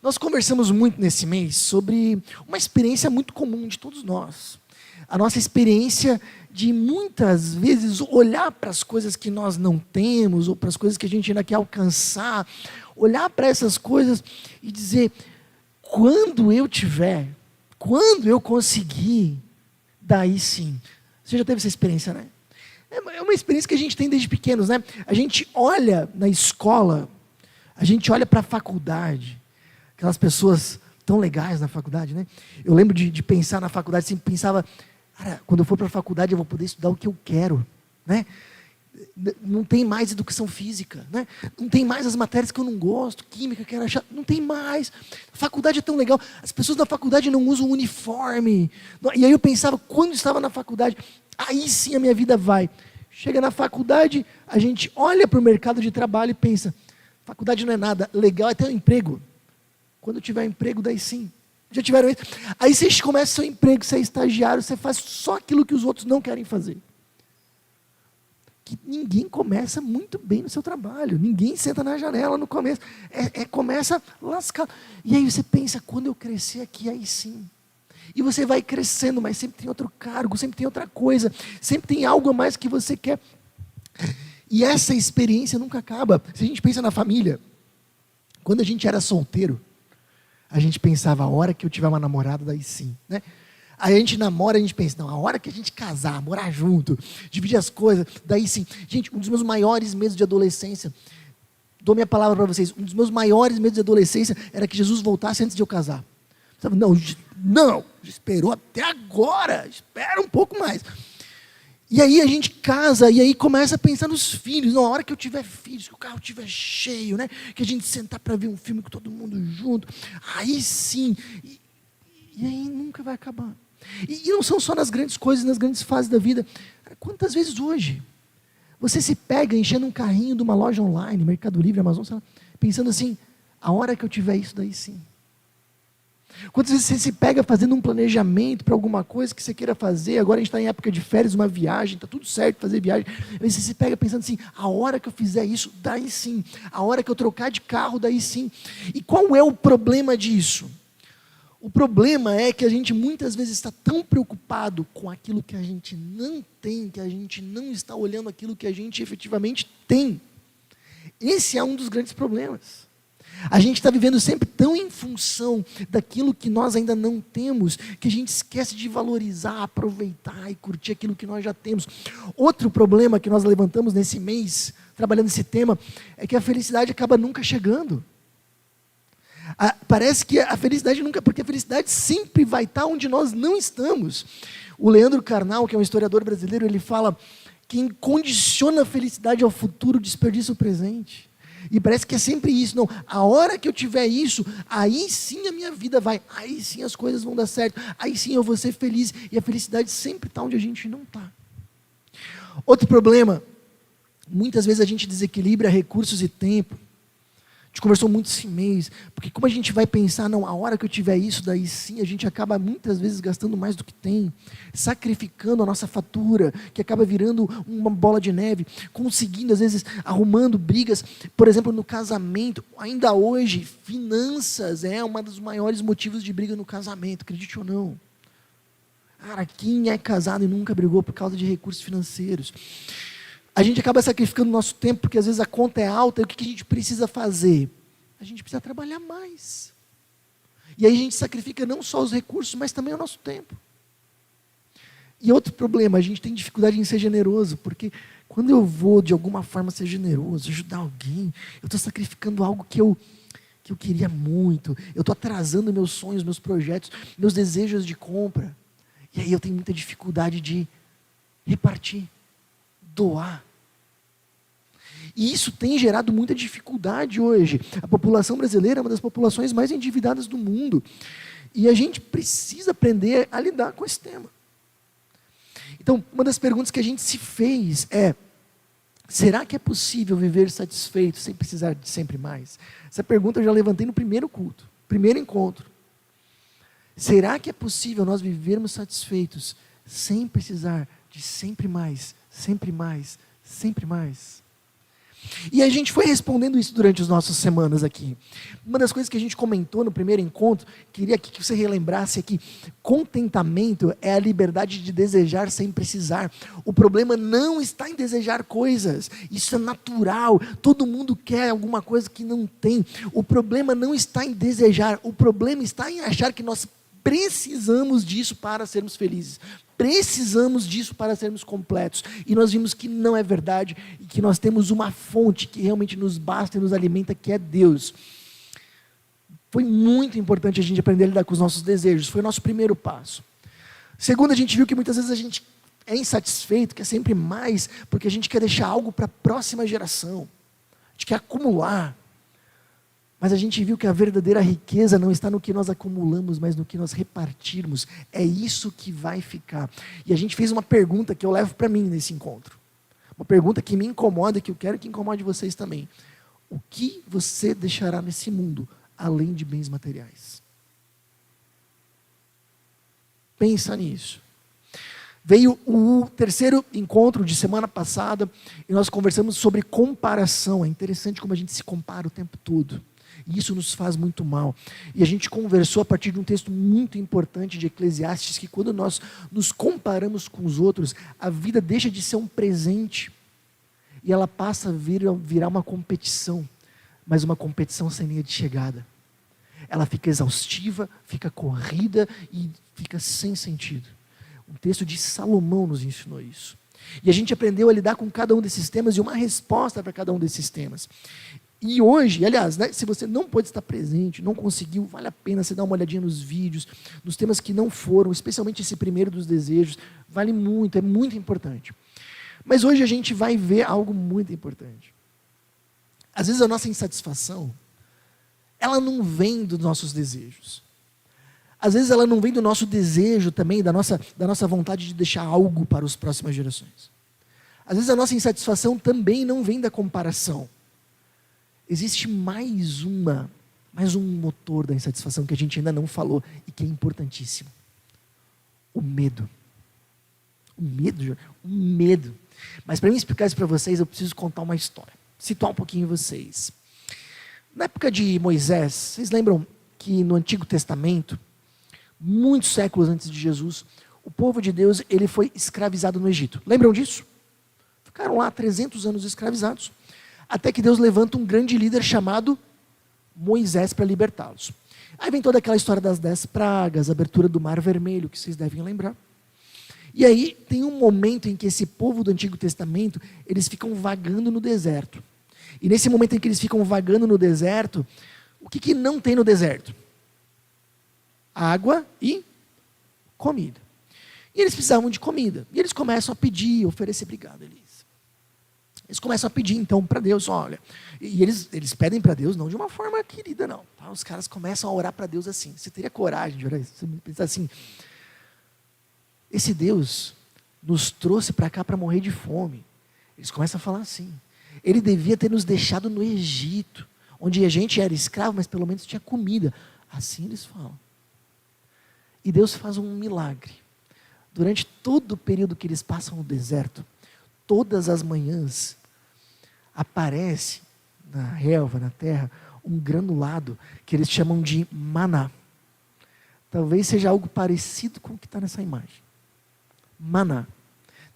Nós conversamos muito nesse mês sobre uma experiência muito comum de todos nós. A nossa experiência de muitas vezes olhar para as coisas que nós não temos, ou para as coisas que a gente ainda quer alcançar, olhar para essas coisas e dizer, quando eu tiver, quando eu conseguir, daí sim. Você já teve essa experiência, né? É uma experiência que a gente tem desde pequenos, né? A gente olha na escola, a gente olha para a faculdade, aquelas pessoas tão legais na faculdade, né? Eu lembro de pensar na faculdade, sempre pensava, cara, quando eu for para a faculdade eu vou poder estudar o que eu quero, né? Não tem mais educação física, né? Não tem mais as matérias que eu não gosto, química que era chata, não tem mais. A faculdade é tão legal, as pessoas da faculdade não usam uniforme. E aí eu pensava, quando estava na faculdade, aí sim a minha vida vai. Chega na faculdade, a gente olha para o mercado de trabalho e pensa, faculdade não é nada, legal é ter um emprego. Quando tiver emprego, daí sim. Já tiveram isso? Aí você começa seu emprego, você é estagiário, você faz só aquilo que os outros não querem fazer. Que ninguém começa muito bem no seu trabalho. Ninguém senta na janela no começo. Começa lascado. E aí você pensa, quando eu crescer aqui, aí sim. E você vai crescendo, mas sempre tem outro cargo, sempre tem outra coisa, sempre tem algo a mais que você quer. E essa experiência nunca acaba. Se a gente pensa na família, quando a gente era solteiro, a gente pensava, a hora que eu tiver uma namorada, daí sim, né? Aí a gente namora, a gente pensa, não, a hora que a gente casar, morar junto, dividir as coisas, daí sim. Gente, um dos meus maiores medos de adolescência, dou minha palavra para vocês, um dos meus maiores medos de adolescência era que Jesus voltasse antes de eu casar. Sabe, não, esperou até agora, espera um pouco mais. E aí a gente casa, e aí começa a pensar nos filhos. Na hora que eu tiver filhos, que o carro estiver cheio, né? Que a gente sentar para ver um filme com todo mundo junto. Aí sim. E aí nunca vai acabar. E não são só nas grandes coisas, nas grandes fases da vida. Quantas vezes hoje você se pega enchendo um carrinho de uma loja online, Mercado Livre, Amazon, sei lá, pensando assim, a hora que eu tiver isso, daí sim. Quantas vezes você se pega fazendo um planejamento para alguma coisa que você queira fazer, agora a gente está em época de férias, uma viagem, está tudo certo fazer viagem, aí você se pega pensando assim, a hora que eu fizer isso, daí sim, a hora que eu trocar de carro, daí sim. E qual é o problema disso? O problema é que a gente muitas vezes está tão preocupado com aquilo que a gente não tem, que a gente não está olhando aquilo que a gente efetivamente tem. Esse é um dos grandes problemas. A gente está vivendo sempre tão em função daquilo que nós ainda não temos, que a gente esquece de valorizar, aproveitar e curtir aquilo que nós já temos. Outro problema que nós levantamos nesse mês, trabalhando esse tema, é que a felicidade acaba nunca chegando. Parece que a felicidade nunca, porque a felicidade sempre vai estar onde nós não estamos. O Leandro Carnal, que é um historiador brasileiro, ele fala: quem condiciona a felicidade ao futuro desperdiça o presente. E parece que é sempre isso, não, a hora que eu tiver isso, aí sim a minha vida vai, aí sim as coisas vão dar certo, aí sim eu vou ser feliz, e a felicidade sempre está onde a gente não está. Outro problema, muitas vezes a gente desequilibra recursos e tempo. A gente conversou muito esse mês, porque como a gente vai pensar, não, a hora que eu tiver isso, daí sim, a gente acaba muitas vezes gastando mais do que tem, sacrificando a nossa fatura, que acaba virando uma bola de neve, conseguindo, às vezes, arrumando brigas, por exemplo, no casamento. Ainda hoje, finanças é um dos maiores motivos de briga no casamento, acredite ou não. Cara, quem é casado e nunca brigou por causa de recursos financeiros? A gente acaba sacrificando o nosso tempo, porque às vezes a conta é alta, e o que a gente precisa fazer? A gente precisa trabalhar mais. E aí a gente sacrifica não só os recursos, mas também o nosso tempo. E outro problema, a gente tem dificuldade em ser generoso, porque quando eu vou de alguma forma ser generoso, ajudar alguém, eu estou sacrificando algo que eu queria muito, eu estou atrasando meus sonhos, meus projetos, meus desejos de compra. E aí eu tenho muita dificuldade de repartir, doar. E isso tem gerado muita dificuldade hoje. A população brasileira é uma das populações mais endividadas do mundo. E a gente precisa aprender a lidar com esse tema. Então, uma das perguntas que a gente se fez é: será que é possível viver satisfeito sem precisar de sempre mais? Essa pergunta eu já levantei no primeiro culto, primeiro encontro. Será que é possível nós vivermos satisfeitos sem precisar de sempre mais, sempre mais, sempre mais? E a gente foi respondendo isso durante as nossas semanas aqui. Uma das coisas que a gente comentou no primeiro encontro, queria que você relembrasse é que contentamento é a liberdade de desejar sem precisar. O problema não está em desejar coisas, isso é natural, todo mundo quer alguma coisa que não tem. O problema não está em desejar, o problema está em achar que nós precisamos disso para sermos felizes. Precisamos disso para sermos completos. E nós vimos que não é verdade e que nós temos uma fonte que realmente nos basta e nos alimenta, que é Deus. Foi muito importante a gente aprender a lidar com os nossos desejos. Foi o nosso primeiro passo. Segundo, a gente viu que muitas vezes a gente é insatisfeito, quer sempre mais, porque a gente quer deixar algo para a próxima geração. A gente quer acumular. Mas a gente viu que a verdadeira riqueza não está no que nós acumulamos, mas no que nós repartirmos. É isso que vai ficar. E a gente fez uma pergunta que eu levo para mim nesse encontro. Uma pergunta que me incomoda e que eu quero que incomode vocês também. O que você deixará nesse mundo, além de bens materiais? Pensa nisso. Veio o terceiro encontro de semana passada e nós conversamos sobre comparação. É interessante como a gente se compara o tempo todo. E isso nos faz muito mal. E a gente conversou a partir de um texto muito importante de Eclesiastes, que quando nós nos comparamos com os outros, a vida deixa de ser um presente e ela passa a virar uma competição, mas uma competição sem linha de chegada. Ela fica exaustiva, fica corrida e fica sem sentido. Um texto de Salomão nos ensinou isso. E a gente aprendeu a lidar com cada um desses temas e uma resposta para cada um desses temas. E hoje, aliás, né, se você não pôde estar presente, não conseguiu, vale a pena você dar uma olhadinha nos vídeos, nos temas que não foram, especialmente esse primeiro dos desejos, vale muito, é muito importante. Mas hoje a gente vai ver algo muito importante. Às vezes a nossa insatisfação, ela não vem dos nossos desejos. Às vezes ela não vem do nosso desejo também, da nossa vontade de deixar algo para as próximas gerações. Às vezes a nossa insatisfação também não vem da comparação. Existe mais um motor da insatisfação que a gente ainda não falou e que é importantíssimo. O medo. O medo. Mas para mim explicar isso para vocês, eu preciso contar uma história. Situar um pouquinho vocês. Na época de Moisés, vocês lembram que no Antigo Testamento, muitos séculos antes de Jesus, o povo de Deus ele foi escravizado no Egito. Lembram disso? Ficaram lá 300 anos escravizados. Até que Deus levanta um grande líder chamado Moisés para libertá-los. Aí vem toda aquela história das 10 pragas, a abertura do Mar Vermelho, que vocês devem lembrar. E aí tem um momento em que esse povo do Antigo Testamento, eles ficam vagando no deserto. E nesse momento em que eles ficam vagando no deserto, o que não tem no deserto? Água e comida. E eles precisavam de comida. E eles começam a pedir, oferecer, obrigado, Elisa. Eles começam a pedir, então, para Deus, olha. E eles pedem para Deus, não de uma forma querida, não. Tá? Os caras começam a orar para Deus assim. Você teria coragem de orar isso? Você pensa assim, esse Deus nos trouxe para cá para morrer de fome. Eles começam a falar assim. Ele devia ter nos deixado no Egito, onde a gente era escravo, mas pelo menos tinha comida. Assim eles falam. E Deus faz um milagre. Durante todo o período que eles passam no deserto, todas as manhãs, aparece na relva, na terra, um granulado que eles chamam de maná. Talvez seja algo parecido com o que está nessa imagem. Maná.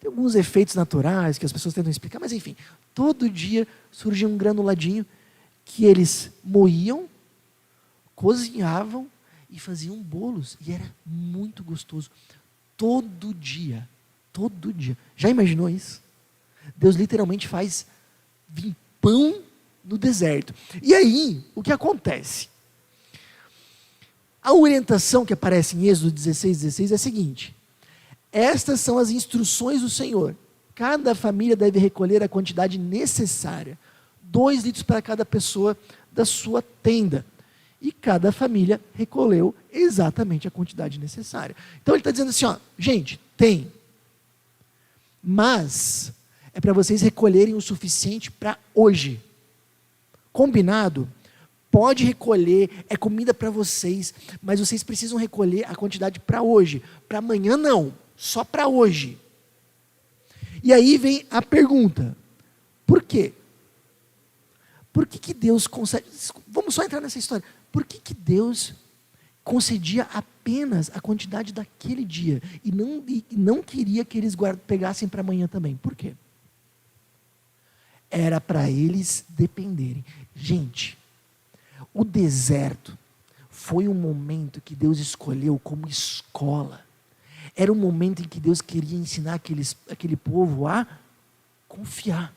Tem alguns efeitos naturais que as pessoas tentam explicar, mas enfim, todo dia surgia um granuladinho que eles moíam, cozinhavam e faziam bolos. E era muito gostoso. Todo dia. Todo dia. Já imaginou isso? Deus literalmente faz vir pão no deserto. E aí, o que acontece? A orientação que aparece em Êxodo 16 é a seguinte: estas são as instruções do Senhor. Cada família deve recolher a quantidade necessária, 2 litros para cada pessoa da sua tenda. E cada família recolheu exatamente a quantidade necessária. Então ele está dizendo assim, ó, gente, tem. Mas é para vocês recolherem o suficiente para hoje. Combinado? Pode recolher, é comida para vocês, mas vocês precisam recolher a quantidade para hoje. Para amanhã não, só para hoje. E aí vem a pergunta, por quê? Por que Deus concede? Vamos só entrar nessa história. Por que Deus concedia apenas a quantidade daquele dia e não queria que eles pegassem para amanhã também? Por quê? Era para eles dependerem. Gente, o deserto foi um momento que Deus escolheu como escola. Era um momento em que Deus queria ensinar aquele povo a confiar.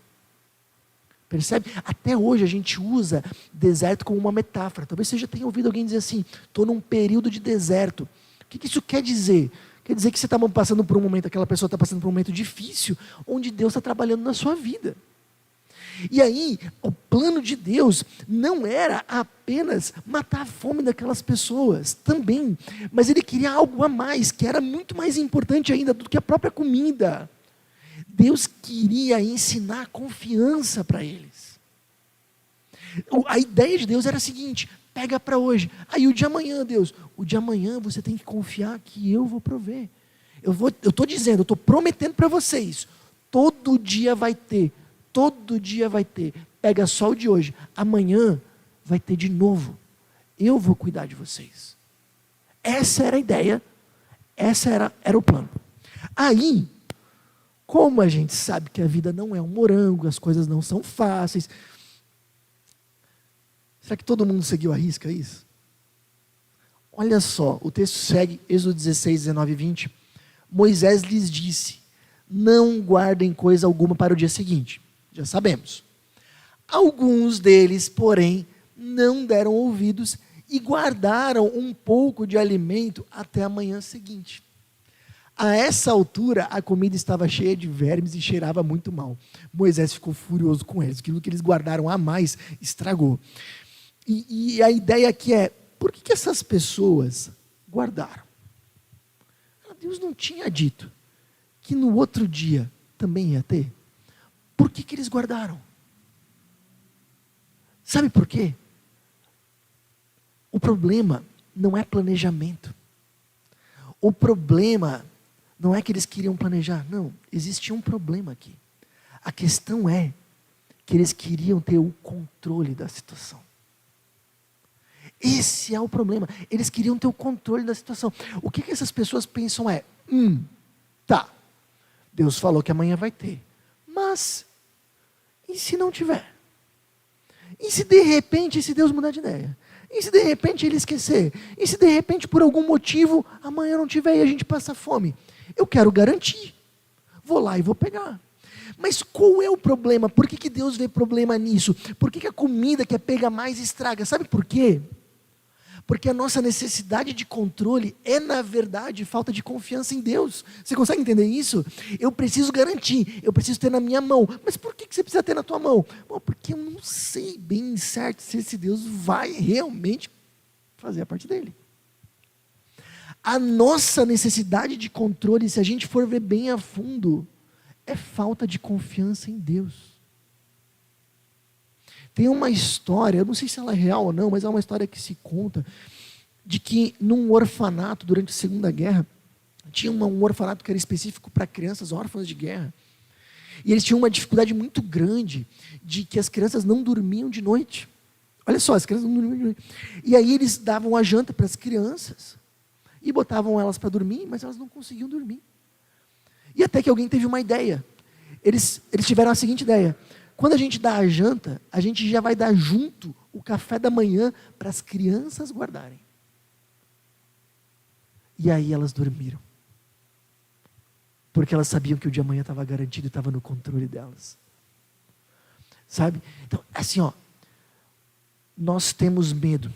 Percebe? Até hoje a gente usa deserto como uma metáfora. Talvez você já tenha ouvido alguém dizer assim: estou num período de deserto. O que isso quer dizer? Quer dizer que você está passando por um momento, aquela pessoa está passando por um momento difícil, onde Deus está trabalhando na sua vida. E aí, o plano de Deus não era apenas matar a fome daquelas pessoas, também, mas Ele queria algo a mais, que era muito mais importante ainda do que a própria comida. Deus queria ensinar confiança para eles. A ideia de Deus era a seguinte: pega para hoje. Aí o de amanhã, Deus, o de amanhã você tem que confiar que eu vou prover. Eu estou dizendo, eu estou prometendo para vocês, todo dia vai ter. Todo dia vai ter. Pega só o de hoje. Amanhã vai ter de novo. Eu vou cuidar de vocês. Essa era a ideia. Essa era o plano. Aí, como a gente sabe que a vida não é um morango, as coisas não são fáceis. Será que todo mundo seguiu a risca isso? Olha só, o texto segue, Êxodo 16, 19 e 20. Moisés lhes disse: não guardem coisa alguma para o dia seguinte. Já sabemos. Alguns deles, porém, não deram ouvidos e guardaram um pouco de alimento até a manhã seguinte. A essa altura, a comida estava cheia de vermes e cheirava muito mal. Moisés ficou furioso com eles. Aquilo que eles guardaram a mais estragou. E a ideia aqui é: por que essas pessoas guardaram? Deus não tinha dito que no outro dia também ia ter? Por que eles guardaram? Sabe por quê? O problema não é planejamento. O problema não é que eles queriam planejar. Não, existia um problema aqui. A questão é que eles queriam ter o controle da situação. Esse é o problema. Eles queriam ter o controle da situação. O que essas pessoas pensam é: tá, Deus falou que amanhã vai ter. Mas, e se não tiver? E se de repente esse Deus mudar de ideia? E se de repente ele esquecer? E se de repente por algum motivo amanhã não tiver e a gente passa fome? Eu quero garantir. Vou lá e vou pegar. Mas qual é o problema? Por que Deus vê problema nisso? Por que a comida que pega mais estraga? Sabe por quê? Porque a nossa necessidade de controle é, na verdade, falta de confiança em Deus. Você consegue entender isso? Eu preciso garantir, eu preciso ter na minha mão. Mas por que você precisa ter na tua mão? Bom, porque eu não sei bem certo se esse Deus vai realmente fazer a parte dele. A nossa necessidade de controle, se a gente for ver bem a fundo, é falta de confiança em Deus. Tem uma história, eu não sei se ela é real ou não, mas é uma história que se conta, de que num orfanato, durante a Segunda Guerra, tinha um orfanato que era específico para crianças órfãs de guerra. E eles tinham uma dificuldade muito grande de que as crianças não dormiam de noite. Olha só, as crianças não dormiam de noite. E aí eles davam a janta para as crianças e botavam elas para dormir, mas elas não conseguiam dormir. E até que alguém teve uma ideia. Eles tiveram a seguinte ideia: quando a gente dá a janta, a gente já vai dar junto o café da manhã para as crianças guardarem. E aí elas dormiram. Porque elas sabiam que o dia amanhã estava garantido e estava no controle delas. Sabe? Então, assim, nós temos medo.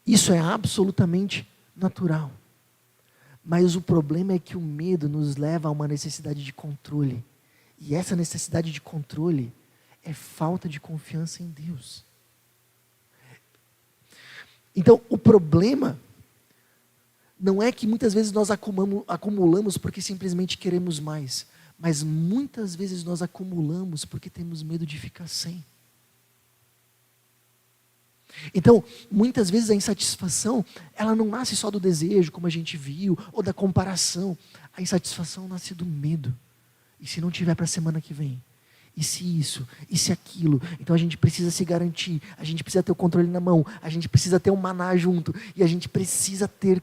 Isso é absolutamente natural. Mas o problema é que o medo nos leva a uma necessidade de controle. E essa necessidade de controle é falta de confiança em Deus. Então, o problema não é que muitas vezes nós acumulamos porque simplesmente queremos mais, mas muitas vezes nós acumulamos porque temos medo de ficar sem. Então, muitas vezes a insatisfação, ela não nasce só do desejo, como a gente viu, ou da comparação. A insatisfação nasce do medo. E se não tiver para a semana que vem? E se isso? E se aquilo? Então a gente precisa se garantir, a gente precisa ter o controle na mão, a gente precisa ter um maná junto, e a gente precisa ter.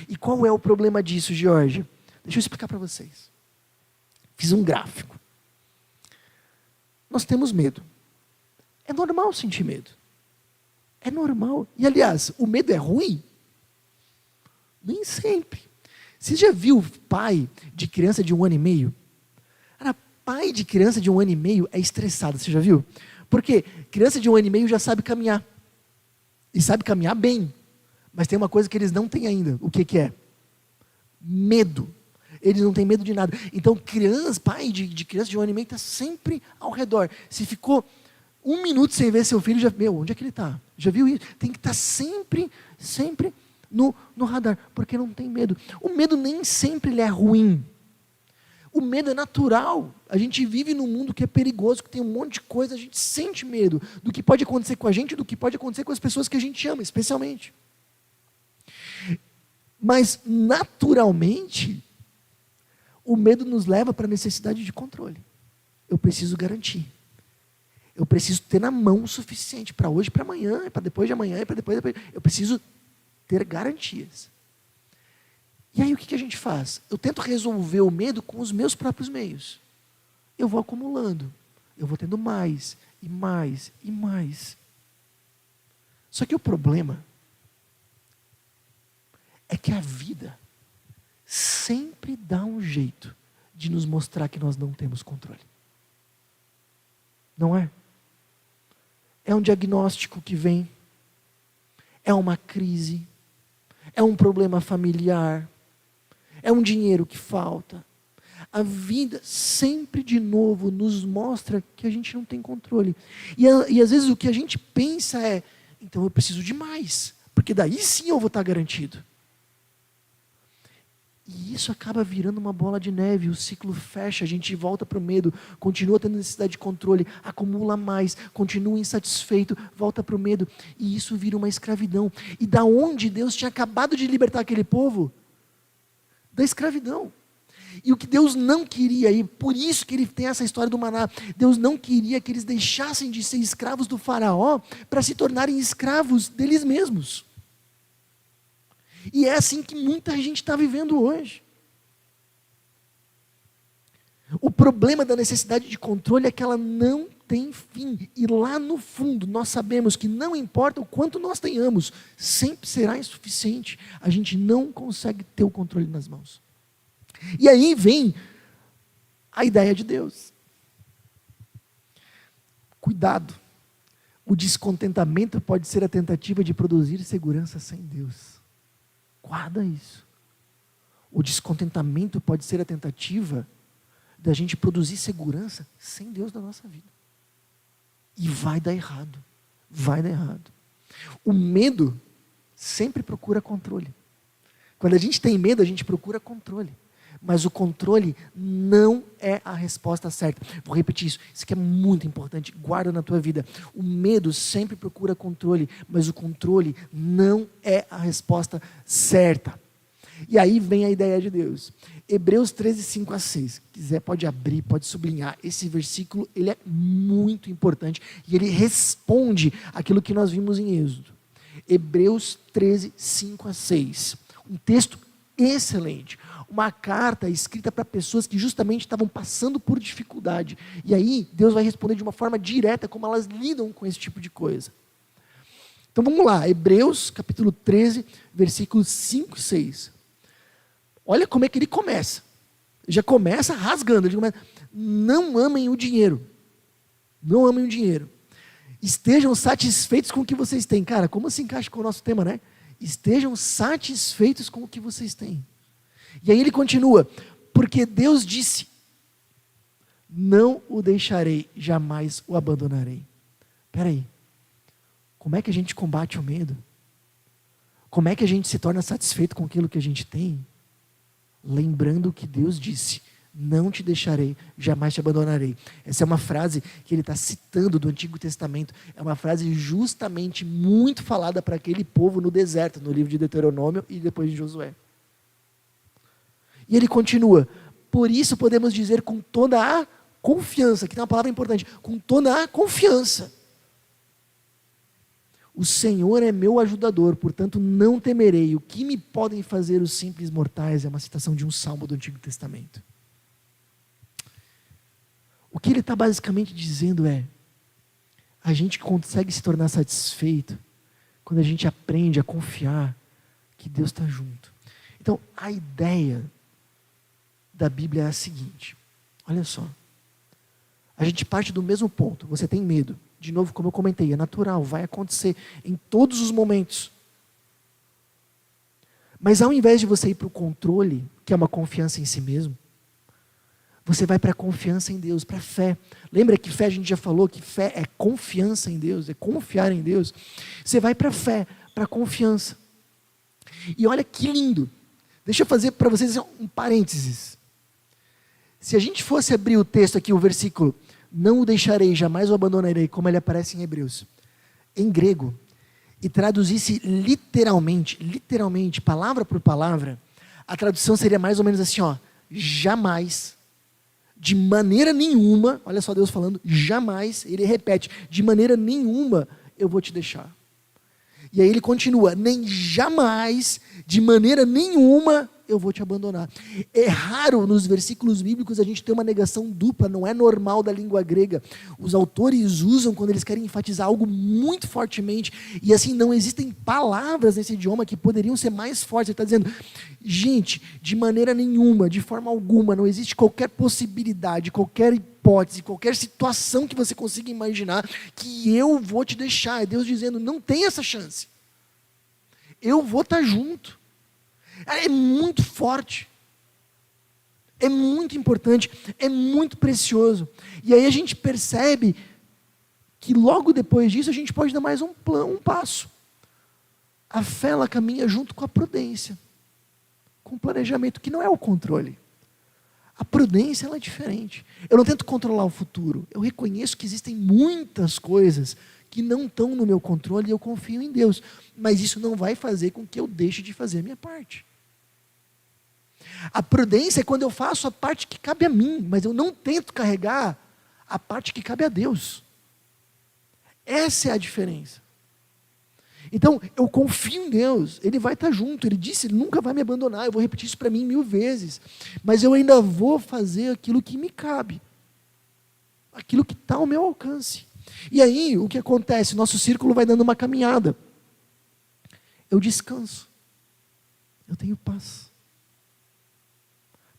E qual é o problema disso, George? Deixa eu explicar para vocês. Fiz um gráfico. Nós temos medo. É normal sentir medo. É normal. E aliás, o medo é ruim? Nem sempre. Você já viu pai de criança de 1 ano e meio? Cara, pai de criança de 1 ano e meio é estressado, você já viu? Porque criança de 1 ano e meio já sabe caminhar. E sabe caminhar bem. Mas tem uma coisa que eles não têm ainda. O que é? Medo. Eles não têm medo de nada. Então, pai de criança de 1 ano e meio está sempre ao redor. Se ficou 1 minuto sem ver seu filho, onde é que ele está? Já viu isso? Tem que estar sempre no radar, porque não tem medo. O medo nem sempre ele é ruim. O medo é natural. A gente vive num mundo que é perigoso, que tem um monte de coisa, a gente sente medo do que pode acontecer com a gente, do que pode acontecer com as pessoas que a gente ama, especialmente. Mas, naturalmente, o medo nos leva para a necessidade de controle. Eu preciso garantir. Eu preciso ter na mão o suficiente para hoje, para amanhã, para depois de amanhã, para depois. Eu preciso ter garantias. E aí o que a gente faz? Eu tento resolver o medo com os meus próprios meios. Eu vou acumulando. Eu vou tendo mais, e mais, e mais. Só que o problema é que a vida sempre dá um jeito de nos mostrar que nós não temos controle. Não é? É um diagnóstico que vem, é uma crise, é um problema familiar, é um dinheiro que falta. A vida sempre de novo nos mostra que a gente não tem controle. E às vezes o que a gente pensa é, então eu preciso de mais, porque daí sim eu vou estar garantido. E isso acaba virando uma bola de neve, o ciclo fecha, a gente volta para o medo, continua tendo necessidade de controle, acumula mais, continua insatisfeito, volta para o medo, e isso vira uma escravidão. E da onde Deus tinha acabado de libertar aquele povo? Da escravidão. E o que Deus não queria, e por isso que ele tem essa história do maná, Deus não queria que eles deixassem de ser escravos do faraó para se tornarem escravos deles mesmos. E é assim que muita gente está vivendo hoje. O problema da necessidade de controle é que ela não tem fim. E lá no fundo nós sabemos que não importa o quanto nós tenhamos, sempre será insuficiente. A gente não consegue ter o controle nas mãos. E aí vem a ideia de Deus. Cuidado. O descontentamento pode ser a tentativa de produzir segurança sem Deus. Guarda isso. O descontentamento pode ser a tentativa da gente produzir segurança sem Deus na nossa vida. E vai dar errado. Vai dar errado. O medo sempre procura controle. Quando a gente tem medo, a gente procura controle. Mas o controle não é a resposta certa. Vou repetir isso. Isso aqui é muito importante. Guarda na tua vida. O medo sempre procura controle, mas o controle não é a resposta certa. E aí vem a ideia de Deus. Hebreus 13, 5 a 6. Se quiser pode abrir, pode sublinhar. Esse versículo ele é muito importante e ele responde aquilo que nós vimos em Êxodo. Hebreus 13, 5 a 6. Um texto excelente. Uma carta escrita para pessoas que justamente estavam passando por dificuldade. E aí, Deus vai responder de uma forma direta como elas lidam com esse tipo de coisa. Então vamos lá, Hebreus capítulo 13, versículos 5 e 6. Olha como é que ele começa. Já começa rasgando. Ele começa, não amem o dinheiro. Não amem o dinheiro. Estejam satisfeitos com o que vocês têm. Cara, como se encaixa com o nosso tema, né? Estejam satisfeitos com o que vocês têm. E aí ele continua, porque Deus disse, não o deixarei, jamais o abandonarei. Espera aí, como é que a gente combate o medo? Como é que a gente se torna satisfeito com aquilo que a gente tem? Lembrando que Deus disse, não te deixarei, jamais te abandonarei. Essa é uma frase que ele está citando do Antigo Testamento, é uma frase justamente muito falada para aquele povo no deserto, no livro de Deuteronômio e depois de Josué. E ele continua, por isso podemos dizer com toda a confiança, que tem uma palavra importante, com toda a confiança. O Senhor é meu ajudador, portanto não temerei. O que me podem fazer os simples mortais? É uma citação de um salmo do Antigo Testamento. O que ele está basicamente dizendo é, a gente consegue se tornar satisfeito quando a gente aprende a confiar que Deus está junto. Então, a ideia da Bíblia é a seguinte, olha só, a gente parte do mesmo ponto, você tem medo, de novo, como eu comentei, é natural, vai acontecer em todos os momentos. Mas ao invés de você ir para o controle, que é uma confiança em si mesmo, você vai para a confiança em Deus, para a fé. Lembra que fé, a gente já falou que fé é confiança em Deus, é confiar em Deus. Você vai para a fé, para a confiança. E olha que lindo. Deixa eu fazer para vocês um parênteses. Se a gente fosse abrir o texto aqui, o versículo, não o deixarei, jamais o abandonarei, como ele aparece em Hebreus, em grego, e traduzisse literalmente, palavra por palavra, a tradução seria mais ou menos assim, ó, jamais, de maneira nenhuma, olha só Deus falando, jamais, ele repete, de maneira nenhuma eu vou te deixar. E aí ele continua, nem jamais, de maneira nenhuma eu vou te abandonar. É raro nos versículos bíblicos a gente ter uma negação dupla, não é normal da língua grega. Os autores usam quando eles querem enfatizar algo muito fortemente, e assim, não existem palavras nesse idioma que poderiam ser mais fortes. Ele está dizendo, gente, de maneira nenhuma, de forma alguma, não existe qualquer possibilidade, qualquer hipótese, qualquer situação que você consiga imaginar, que eu vou te deixar. É Deus dizendo, não tem essa chance. Eu vou estar junto. É muito forte, é muito importante, é muito precioso. E aí a gente percebe que logo depois disso a gente pode dar mais um passo. A fé, ela caminha junto com a prudência, com o planejamento, que não é o controle. A prudência, ela é diferente. Eu não tento controlar o futuro, eu reconheço que existem muitas coisas que não estão no meu controle e eu confio em Deus. Mas isso não vai fazer com que eu deixe de fazer a minha parte. A prudência é quando eu faço a parte que cabe a mim, mas eu não tento carregar a parte que cabe a Deus. Essa é a diferença. Então, eu confio em Deus, Ele vai estar junto, Ele disse, Ele nunca vai me abandonar, eu vou repetir isso para mim 1000 vezes, mas eu ainda vou fazer aquilo que me cabe, aquilo que está ao meu alcance. E aí, o que acontece? Nosso círculo vai dando uma caminhada. Eu descanso, eu tenho paz.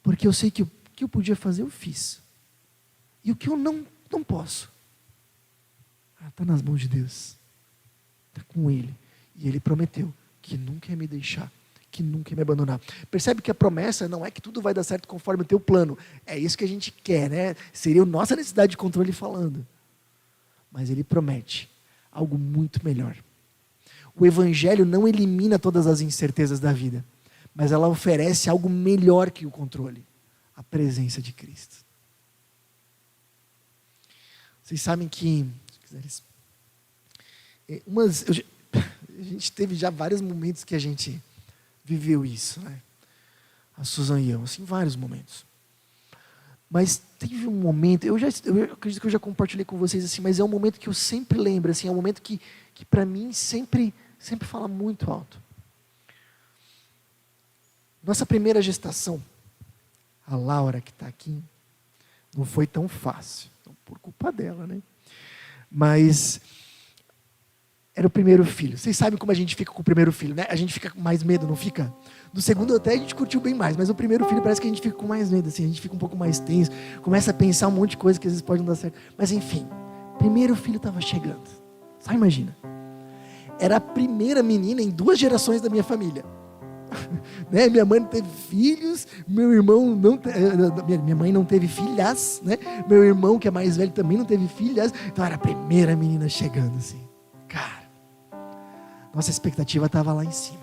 Porque eu sei que o que eu podia fazer, eu fiz. E o que eu não posso, está nas mãos de Deus. Está com Ele. E Ele prometeu que nunca ia me deixar, que nunca ia me abandonar. Percebe que a promessa não é que tudo vai dar certo conforme o teu plano. É isso que a gente quer, né? Seria a nossa necessidade de controle falando. Mas Ele promete algo muito melhor. O Evangelho não elimina todas as incertezas da vida, mas ela oferece algo melhor que o controle, a presença de Cristo. Vocês sabem que, se quiseres, a gente teve já vários momentos que a gente viveu isso, né? A Susan e eu, assim, vários momentos. Mas teve um momento, eu acredito que eu já compartilhei com vocês, assim, mas é um momento que eu sempre lembro, assim, é um momento que para mim sempre fala muito alto. Nossa primeira gestação, a Laura que está aqui, não foi tão fácil, por culpa dela, né? Mas era o primeiro filho. Vocês sabem como a gente fica com o primeiro filho, né? A gente fica com mais medo, não fica? Do segundo até a gente curtiu bem mais, mas o primeiro filho parece que a gente fica com mais medo, assim, a gente fica um pouco mais tenso, começa a pensar um monte de coisa que às vezes pode não dar certo. Mas enfim, primeiro filho estava chegando. Só imagina. Era a primeira menina em 2 gerações da minha família. Né? Minha mãe não teve filhos, meu irmão não minha mãe não teve filhas, né? Meu irmão que é mais velho também não teve filhas, então era a primeira menina chegando assim. Cara, nossa expectativa estava lá em cima.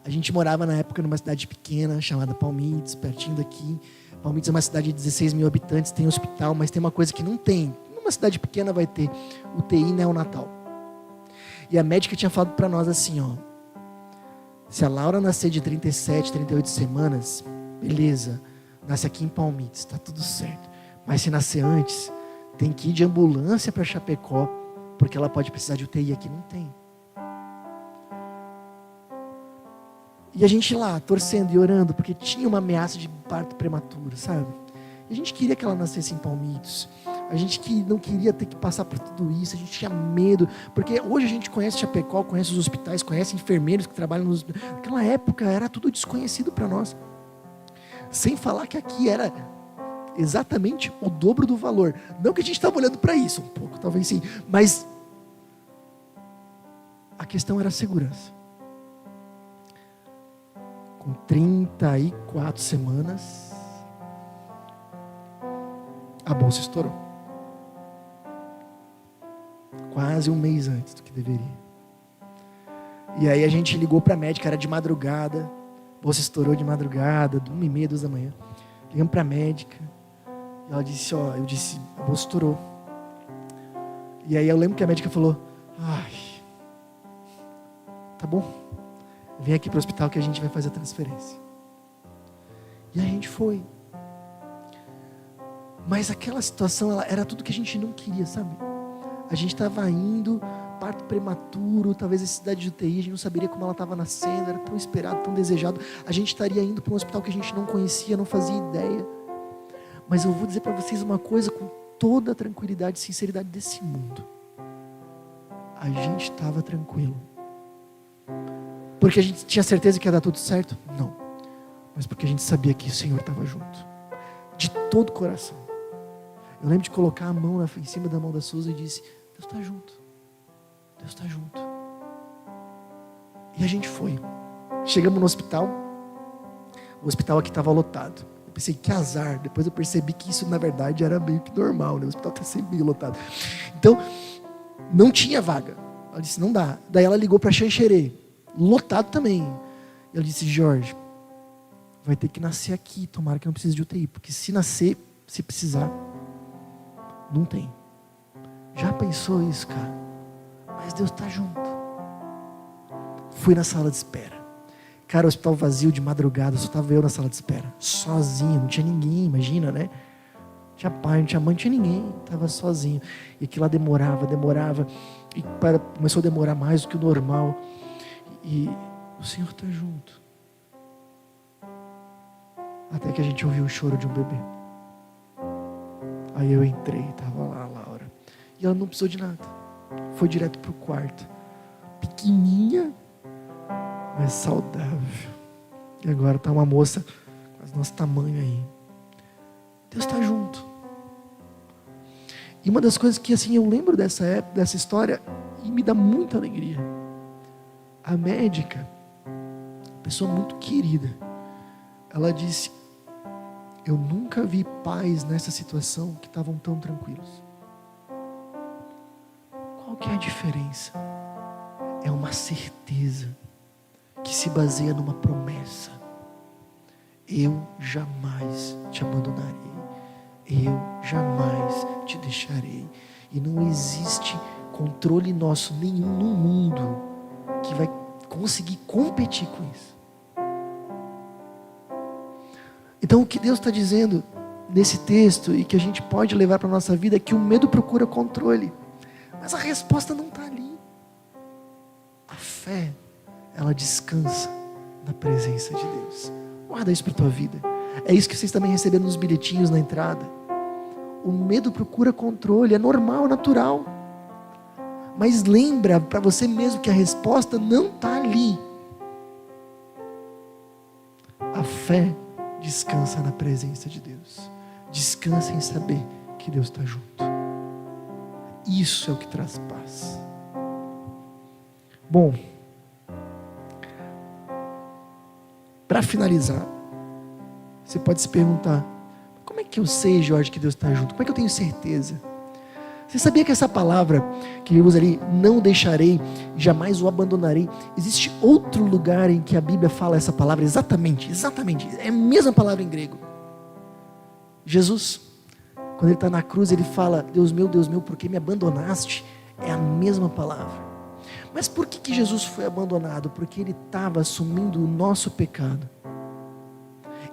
A gente morava na época numa cidade pequena chamada Palmites, pertinho daqui. Palmites é uma cidade de 16 mil habitantes, tem hospital, mas tem uma coisa que não tem. Numa cidade pequena vai ter UTI neonatal. E a médica tinha falado para nós assim, ó, se a Laura nascer de 37, 38 semanas, beleza, nasce aqui em Palmites, está tudo certo. Mas se nascer antes, tem que ir de ambulância para Chapecó, porque ela pode precisar de UTI, aqui não tem. E a gente lá, torcendo e orando, porque tinha uma ameaça de parto prematuro, sabe? E a gente queria que ela nascesse em Palmitos. A gente não queria ter que passar por tudo isso, a gente tinha medo, porque hoje a gente conhece Chapecó, conhece os hospitais, conhece enfermeiros que trabalham nos hospitais. Naquela época era tudo desconhecido para nós. Sem falar que aqui era exatamente o dobro do valor. Não que a gente estava olhando para isso, um pouco, talvez sim, mas a questão era a segurança. Com 34 semanas, a bolsa estourou. Quase um mês antes do que deveria. E aí a gente ligou para a médica, era de madrugada, a bolsa estourou de madrugada, 1h30, 2 da manhã. Ligamos para a médica, e ela disse, eu disse, a bolsa estourou. E aí eu lembro que a médica falou, tá bom, vem aqui para o hospital que a gente vai fazer a transferência. E a gente foi. Mas aquela situação, ela era tudo que a gente não queria, sabe? A gente estava indo, parto prematuro, talvez a cidade de UTI, a gente não saberia como ela estava nascendo, era tão esperado, tão desejado. A gente estaria indo para um hospital que a gente não conhecia, não fazia ideia. Mas eu vou dizer para vocês uma coisa com toda a tranquilidade e sinceridade desse mundo. A gente estava tranquilo. Porque a gente tinha certeza que ia dar tudo certo? Não. Mas porque a gente sabia que o Senhor estava junto. De todo o coração. Eu lembro de colocar a mão em cima da mão da Suzy e disse, Deus está junto. Deus está junto. E a gente foi. Chegamos no hospital. O hospital aqui estava lotado. Eu pensei, que azar. Depois eu percebi que isso na verdade era meio que normal, né? O hospital está sempre meio lotado. Então, não tinha vaga. Ela disse, não dá. Daí ela ligou para Xanxerê. Lotado também. Eu disse, Jorge, vai ter que nascer aqui, tomara que não precise de UTI, porque se nascer, se precisar, não tem. Já pensou isso, cara? Mas Deus está junto. Fui na sala de espera. Cara, o hospital vazio de madrugada, só estava eu na sala de espera, sozinho, não tinha ninguém, imagina, né? Não tinha pai, não tinha mãe, não tinha ninguém, estava sozinho. E aquilo lá demorava, e começou a demorar mais do que o normal. E o Senhor está junto. Até que a gente ouviu o choro de um bebê. Aí eu entrei, estava lá a Laura. E ela não precisou de nada. Foi direto para o quarto. Pequenininha, mas saudável. E agora está uma moça quase nosso tamanho aí. Deus está junto. E uma das coisas que assim eu lembro dessa época, dessa história, e me dá muita alegria. A médica, pessoa muito querida, ela disse, eu nunca vi pais nessa situação que estavam tão tranquilos. Qual que é a diferença? É uma certeza que se baseia numa promessa. Eu jamais te abandonarei. Eu jamais te deixarei. E não existe controle nosso nenhum no mundo que vai conseguir competir com isso. Então o que Deus está dizendo nesse texto e que a gente pode levar para a nossa vida é que o medo procura controle, mas a resposta não está ali. A fé, ela descansa na presença de Deus. Guarda isso para a tua vida. É isso que vocês também receberam nos bilhetinhos na entrada. O medo procura controle, é normal, natural. Mas lembra para você mesmo que a resposta não está ali. A fé descansa na presença de Deus. Descansa em saber que Deus está junto. Isso é o que traz paz. Bom, para finalizar, você pode se perguntar, como é que eu sei, Jorge, que Deus está junto? Como é que eu tenho certeza? Você sabia que essa palavra que ele usa ali, não deixarei, jamais o abandonarei, existe outro lugar em que a Bíblia fala essa palavra exatamente, é a mesma palavra em grego. Jesus, quando ele está na cruz, ele fala, Deus meu, por que me abandonaste? É a mesma palavra. Mas por que Jesus foi abandonado? Porque ele estava assumindo o nosso pecado.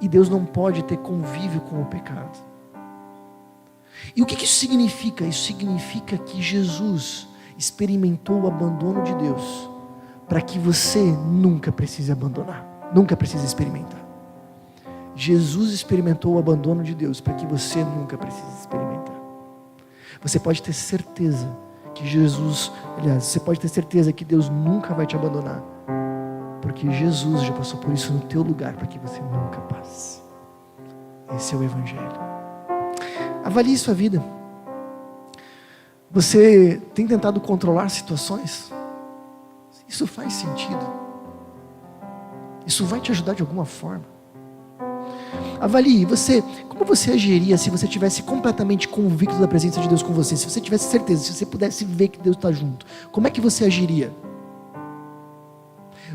E Deus não pode ter convívio com o pecado. E o que isso significa? Isso significa que Jesus experimentou o abandono de Deus para que você nunca precise abandonar, nunca precise experimentar. Jesus experimentou o abandono de Deus para que você nunca precise experimentar. Você pode ter certeza que você pode ter certeza que Deus nunca vai te abandonar, porque Jesus já passou por isso no teu lugar para que você nunca passe. Esse é o Evangelho. Avalie sua vida. Você tem tentado controlar situações? Isso faz sentido? Isso vai te ajudar de alguma forma? Avalie, como você agiria se você estivesse completamente convicto da presença de Deus com você? Se você tivesse certeza, se você pudesse ver que Deus está junto, como é que você agiria?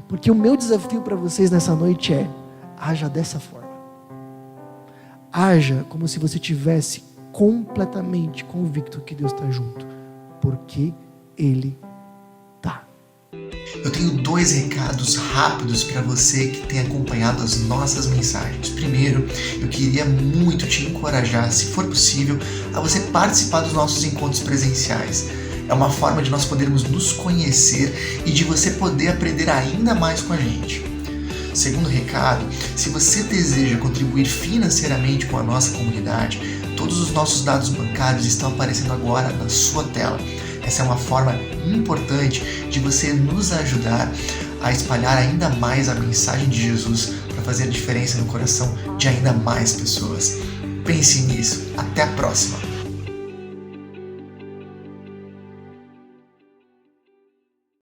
Porque o meu desafio para vocês nessa noite é: haja dessa forma. Haja como se você tivesse completamente convicto que Deus está junto, porque Ele está. Eu tenho 2 recados rápidos para você que tem acompanhado as nossas mensagens. Primeiro, eu queria muito te encorajar, se for possível, a você participar dos nossos encontros presenciais. É uma forma de nós podermos nos conhecer e de você poder aprender ainda mais com a gente. Segundo recado, se você deseja contribuir financeiramente com a nossa comunidade, todos os nossos dados bancários estão aparecendo agora na sua tela. Essa é uma forma importante de você nos ajudar a espalhar ainda mais a mensagem de Jesus para fazer a diferença no coração de ainda mais pessoas. Pense nisso. Até a próxima!